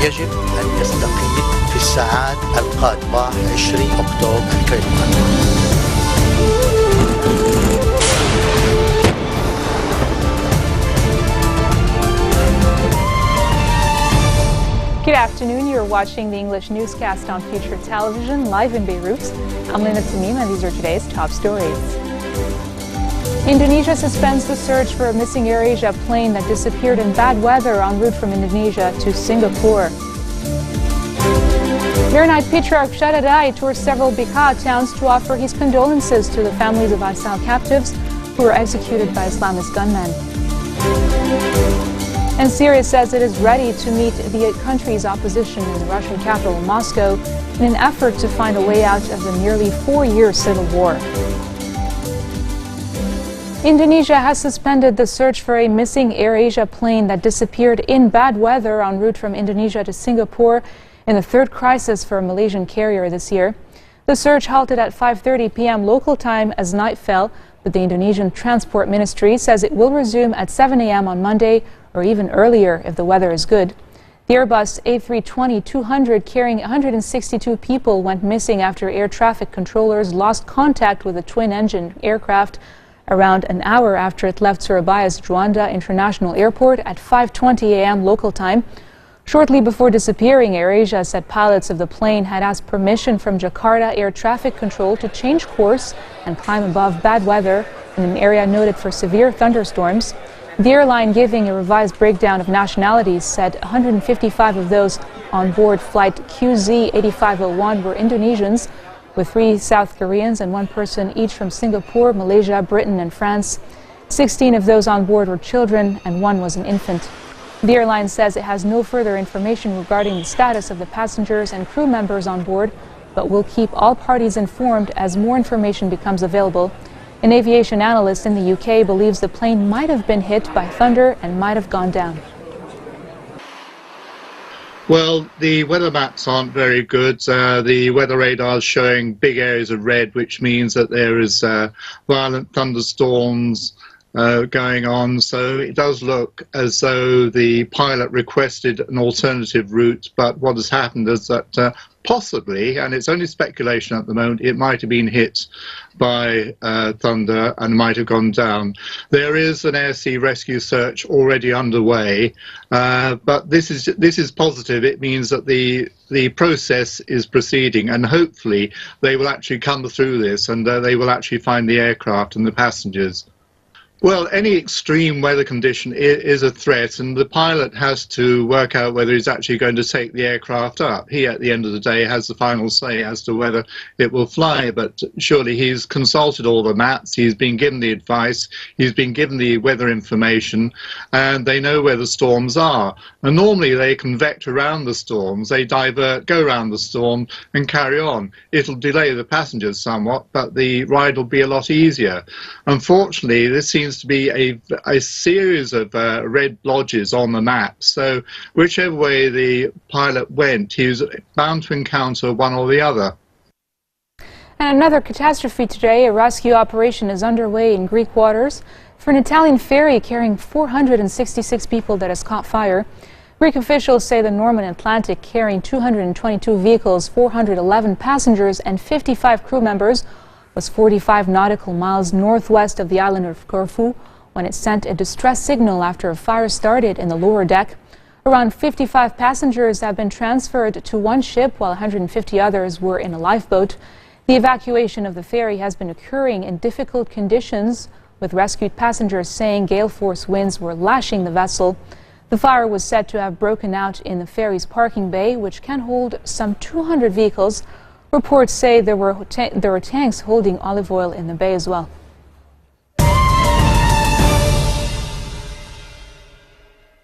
يجب أن يستقيل في الساعات القادمة 20 أكتوبر القادم. Good afternoon. You're watching the English newscast on Future Television, live in Beirut. I'm Lina Tamim, and these are today's top stories. Indonesia suspends the search for a missing AirAsia plane that disappeared in bad weather en route from Indonesia to Singapore. Maronite patriarch Syria tours several Bekaa towns to offer his condolences to the families of ISIL captives who were executed by Islamist gunmen. And Syria says it is ready to meet the country's opposition in the Russian capital, Moscow, in an effort to find a way out of the nearly 4-year civil war. Indonesia has suspended the search for a missing AirAsia plane that disappeared in bad weather en route from Indonesia to Singapore, in the third crisis for a Malaysian carrier this year. The search halted at 5:30 p.m. local time as night fell, but the Indonesian Transport Ministry says it will resume at 7 a.m. on Monday, or even earlier if the weather is good. The Airbus A320-200 carrying 162 people went missing after air traffic controllers lost contact with the twin-engine aircraft around an hour after it left Surabaya's Juanda International Airport at 5:20 a.m. local time. Shortly before disappearing, AirAsia said pilots of the plane had asked permission from Jakarta Air Traffic Control to change course and climb above bad weather in an area noted for severe thunderstorms. The airline, giving a revised breakdown of nationalities, said 155 of those on board flight QZ8501 were Indonesians, with 3 South Koreans and 1 person each from Singapore, Malaysia, Britain and France. 16 of those on board were children and 1 was an infant. The airline says it has no further information regarding the status of the passengers and crew members on board, but will keep all parties informed as more information becomes available. An aviation analyst in the UK believes the plane might have been hit by thunder and might have gone down. Well, the weather maps aren't very good. The weather radar is showing big areas of red, which means that there is violent thunderstorms going on. So it does look as though the pilot requested an alternative route, but what has happened is that possibly, and it's only speculation at the moment, it might have been hit by thunder and might have gone down. There is an air-sea rescue search already underway, but this is positive. It means that the process is proceeding, and hopefully they will actually come through this and they will actually find the aircraft and the passengers. Well, any extreme weather condition is a threat, and the pilot has to work out whether he's actually going to take the aircraft up. He, at the end of the day, has the final say as to whether it will fly, but surely he's consulted all the maps, he's been given the advice, he's been given the weather information, and they know where the storms are. And normally they can vect around the storms, they divert, go around the storm and carry on. It'll delay the passengers somewhat, but the ride will be a lot easier. Unfortunately, this seems to be a series of red blotches on the map, so whichever way the pilot went, he was bound to encounter one or the other. And another catastrophe today. A rescue operation is underway in Greek waters for an Italian ferry carrying 466 people that has caught fire. Greek officials say the Norman Atlantic, carrying 222 vehicles, 411 passengers and 55 crew members, was 45 nautical miles northwest of the island of Corfu when it sent a distress signal after a fire started in the lower deck. Around 55 passengers have been transferred to one ship, while 150 others were in a lifeboat. The evacuation of the ferry has been occurring in difficult conditions, with rescued passengers saying gale force winds were lashing the vessel. The fire was said to have broken out in the ferry's parking bay, which can hold some 200 vehicles. Reports say there were tanks holding olive oil in the bay as well.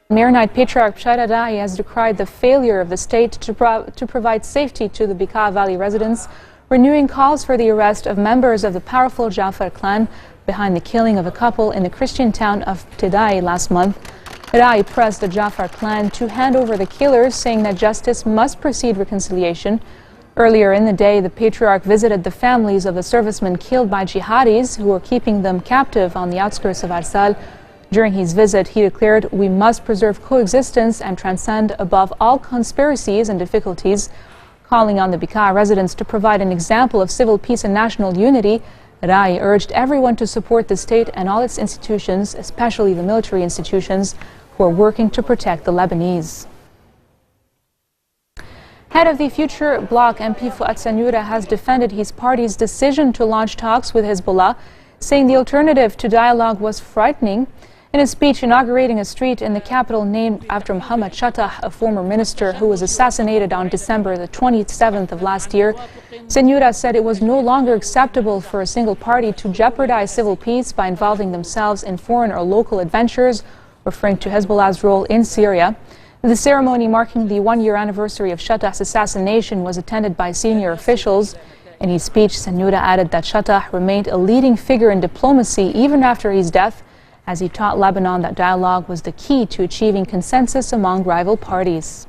Maronite patriarch Syria has decried the failure of the state to provide safety to the Bekaa Valley residents, renewing calls for the arrest of members of the powerful Jafar clan behind the killing of a couple in the Christian town of Tidai last month. Rai pressed the Jafar clan to hand over the killers, saying that justice must precede reconciliation. Earlier in the day, the patriarch visited the families of the servicemen killed by jihadis who were keeping them captive on the outskirts of Arsal. During his visit, he declared, "We must preserve coexistence and transcend above all conspiracies and difficulties." Calling on the Bekaa residents to provide an example of civil peace and national unity, Rai urged everyone to support the state and all its institutions, especially the military institutions, who are working to protect the Lebanese. Head of the Future bloc, MP Fuad Sanyoura, has defended his party's decision to launch talks with Hezbollah, saying the alternative to dialogue was frightening. In a speech inaugurating a street in the capital named after Mohammed Shattah, a former minister who was assassinated on December the 27th of last year, Sanyoura said it was no longer acceptable for a single party to jeopardize civil peace by involving themselves in foreign or local adventures, referring to Hezbollah's role in Syria. The ceremony marking the one-year anniversary of Shattah's assassination was attended by senior officials. In his speech, Sanyoura added that Shattah remained a leading figure in diplomacy even after his death, as he taught Lebanon that dialogue was the key to achieving consensus among rival parties.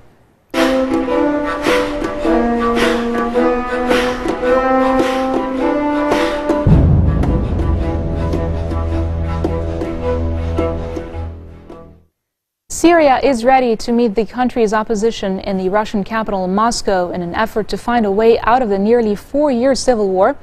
Syria is ready to meet the country's opposition in the Russian capital Moscow in an effort to find a way out of the nearly 4-year civil war.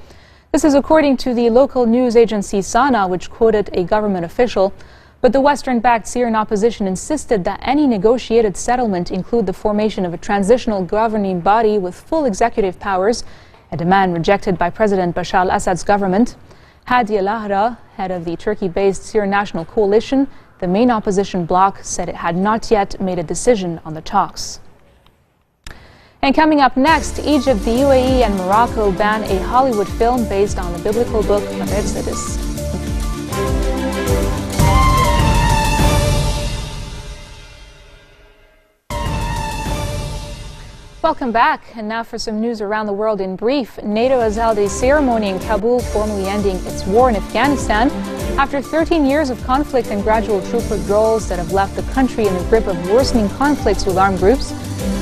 This is according to the local news agency Sana, which quoted a government official. But the Western-backed Syrian opposition insisted that any negotiated settlement include the formation of a transitional governing body with full executive powers, a demand rejected by President Bashar al-Assad's government. Hadi al-Ahra, head of the Turkey-based Syrian National Coalition, the main opposition bloc, said it had not yet made a decision on the talks. And coming up next, Egypt, the UAE and Morocco ban a Hollywood film based on the biblical book of Exodus. Welcome back. And now for some news around the world in brief. NATO has held a ceremony in Kabul formally ending its war in Afghanistan after 13 years of conflict and gradual troop withdrawals that have left the country in the grip of worsening conflicts with armed groups.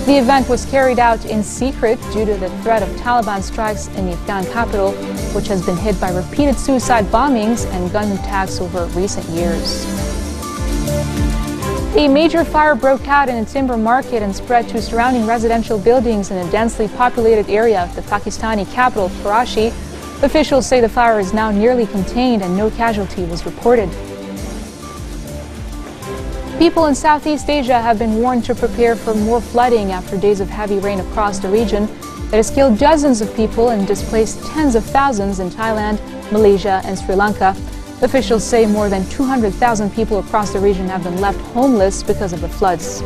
The event was carried out in secret due to the threat of Taliban strikes in the Afghan capital, which has been hit by repeated suicide bombings and gun attacks over recent years. A major fire broke out in a timber market and spread to surrounding residential buildings in a densely populated area of the Pakistani capital, Karachi. Officials say the fire is now nearly contained and no casualty was reported. People in Southeast Asia have been warned to prepare for more flooding after days of heavy rain across the region that has killed dozens of people and displaced tens of thousands in Thailand, Malaysia and Sri Lanka. Officials say more than 200,000 people across the region have been left homeless because of the floods.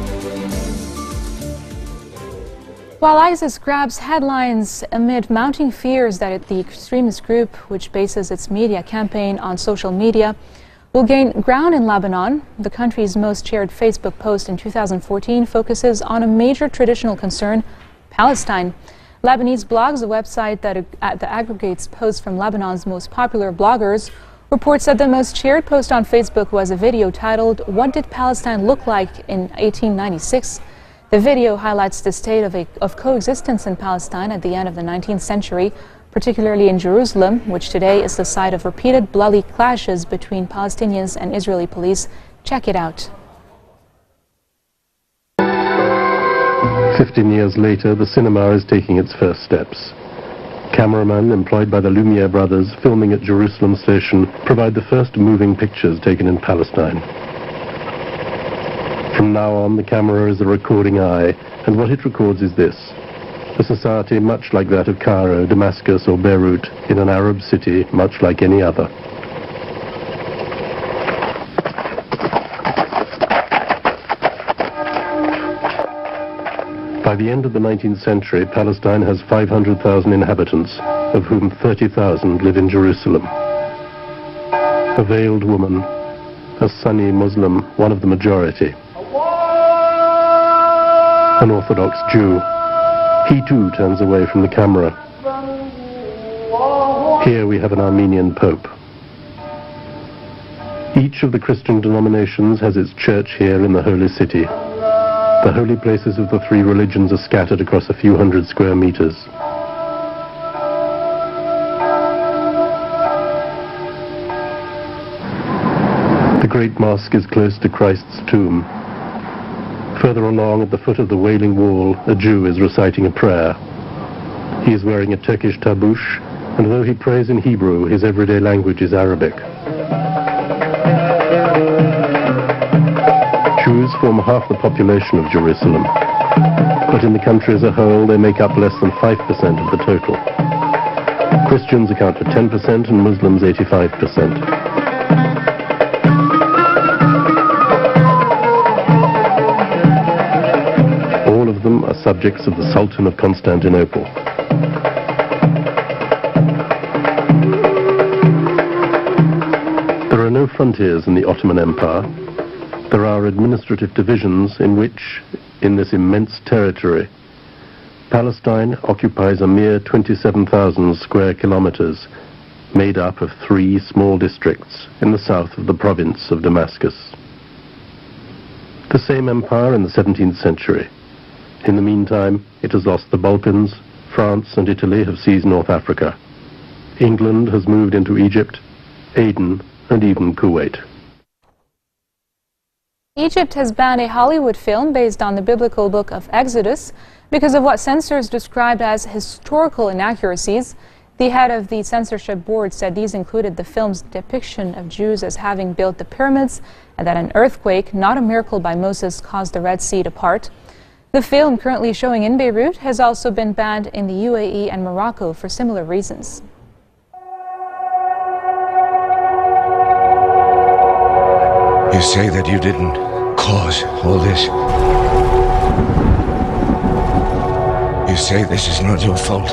While ISIS grabs headlines amid mounting fears that the extremist group, which bases its media campaign on social media, will gain ground in Lebanon, the country's most shared Facebook post in 2014 focuses on a major traditional concern, Palestine. Lebanese Blogs, a website that aggregates posts from Lebanon's most popular bloggers, reports that the most shared post on Facebook was a video titled, "What Did Palestine Look Like in 1896?" The video highlights the state of coexistence in Palestine at the end of the 19th century, particularly in Jerusalem, which today is the site of repeated bloody clashes between Palestinians and Israeli police. Check it out. 15 years later, the cinema is taking its first steps. Cameramen employed by the Lumiere brothers filming at Jerusalem station provide the first moving pictures taken in Palestine. From now on, the camera is a recording eye, and what it records is this: a society much like that of Cairo, Damascus or Beirut, in an Arab city much like any other. By the end of the 19th century, Palestine has 500,000 inhabitants, of whom 30,000 live in Jerusalem. A veiled woman, a Sunni Muslim, one of the majority. An Orthodox Jew. He too turns away from the camera. Here we have an Armenian Pope. Each of the Christian denominations has its church here in the Holy City. The holy places of the three religions are scattered across a few hundred square meters. The great mosque is close to Christ's tomb. Further along at the foot of the Wailing Wall, a Jew is reciting a prayer. He is wearing a Turkish tabush, and though he prays in Hebrew, his everyday language is Arabic. Jews form half the population of Jerusalem, but in the country as a whole they make up less than 5% of the total. Christians account for 10% and Muslims 85%. All of them are subjects of the Sultan of Constantinople. There are no frontiers in the Ottoman Empire. There are administrative divisions in which, in this immense territory, Palestine occupies a mere 27,000 square kilometers, made up of 3 small districts in the south of the province of Damascus. The same empire in the 17th century. In the meantime, it has lost the Balkans, France and Italy have seized North Africa. England has moved into Egypt, Aden and even Kuwait. Egypt has banned a Hollywood film based on the biblical book of Exodus because of what censors described as historical inaccuracies. The head of the censorship board said these included the film's depiction of Jews as having built the pyramids and that an earthquake, not a miracle by Moses, caused the Red Sea to part. The film, currently showing in Beirut, has also been banned in the UAE and Morocco for similar reasons. You say that you didn't cause all this. You say this is not your fault.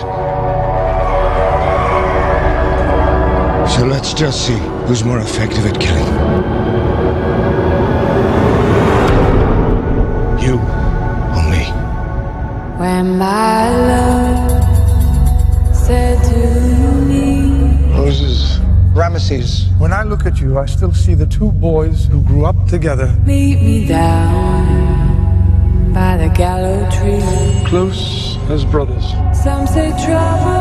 So let's just see who's more effective at killing. You or me? When my love said to me, Moses. Ramesses, when I look at you, I still see the 2 boys who grew up together. meet me down by the gallows tree. Close as brothers. Some say troubles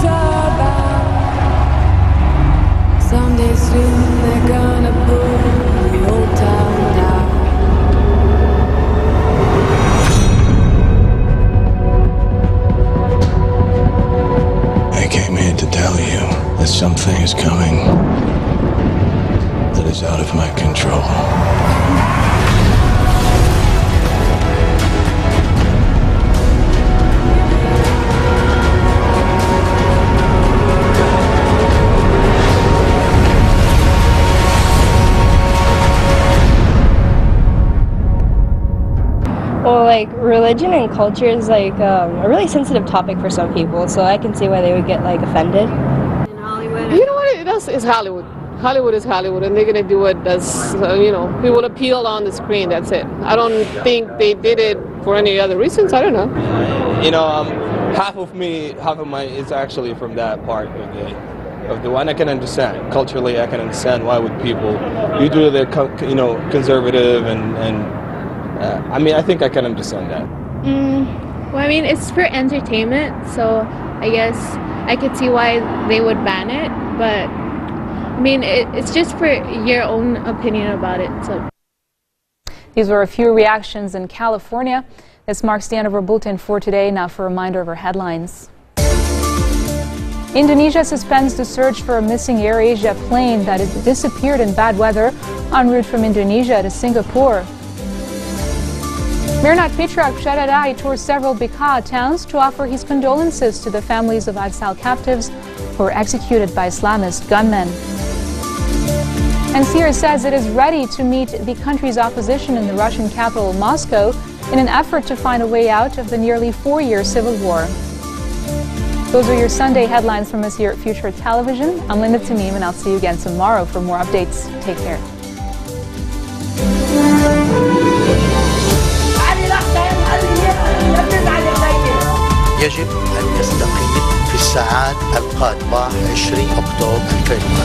are bound. Someday soon they're gonna pull the old town down. I came here to tell you that something is coming that is out of my control. Well, like, religion and culture is like a really sensitive topic for some people, so I can see why they would get like offended. You know what it is? It's Hollywood. Hollywood is Hollywood, and they're gonna do it as people appeal on the screen. That's it. I don't think they did it for any other reasons. I don't know. Half of my is actually from that part of the one I can understand. Culturally, I can understand why would people usually they're conservative and I mean, I think I can understand that. Well, I mean, it's for entertainment, so I guess I could see why they would ban it, but I mean, it's just for your own opinion about it. So these were a few reactions in California. This marks the end of our bulletin for today. Now for a reminder of our headlines. Indonesia suspends the search for a missing AirAsia plane that had disappeared in bad weather en route from Indonesia to Singapore. Maronite patriarch toured several Bekaa towns to offer his condolences to the families of Adsal captives who were executed by Islamist gunmen. And Syria says it is ready to meet the country's opposition in the Russian capital Moscow in an effort to find a way out of the nearly 4-year civil war. Those are your Sunday headlines from us here at Future Television. I'm Linda Tamim, and I'll see you again tomorrow for more updates. Take care. يجب أن يستقيل في الساعات القادمة 20 أكتوبر الكريم.